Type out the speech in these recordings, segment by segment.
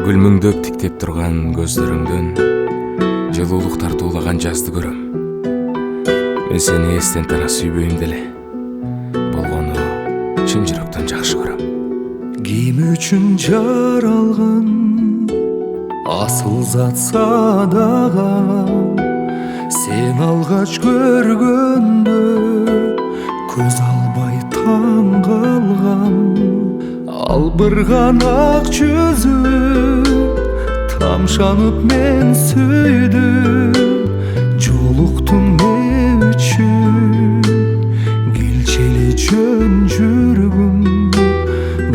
Гүлмүңдөп тиктеп турган көздөрүңдөн жылуулук тартуулаган жазды көрөм. Мен сени эстен тана сүйбөйм деле, болгону чын жүрөктөн жакшы көрөм. Ким үчүн жаралган асыл зат садаган, сен алгач көргөндө көз албай таң калган. Албырган ак жүзүң тамшанып мен сүйдүм. Жолуктум не үчүн келчели жөн жүргүм.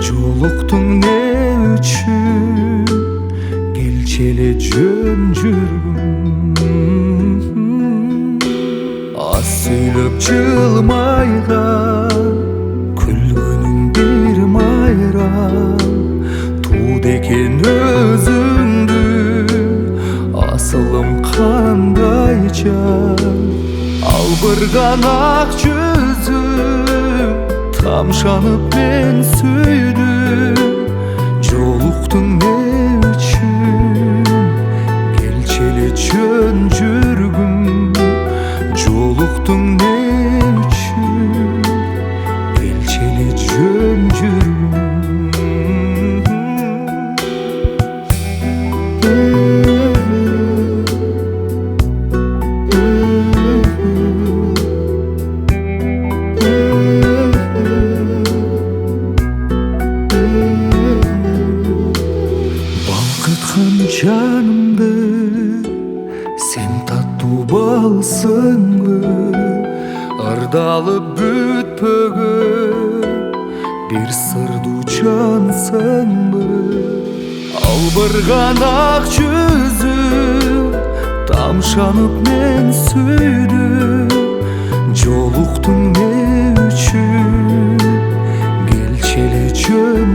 Жолуктум не үчүн келчели жөн жүргүм. Аз сүйлөп жылмайган күлгөнүң бир майрам. Туд экен өзүңдү асылым кандай жан. Албырган ак жүзүң тамшанып мен сүйдүм. Жолуктуң не үчүн келчели жөн жүргүм. Жолуктуң не үчүн келчели жөн жүргүм. Балкыткан жанымды сен таттуу балсыңбы? Ырдалып бүтпөгөн бир сырдуу жансыңбы? Албырган ак жүзүң тамшанып мен сүйдүм. Жолуктуң не үчүн келчели жөн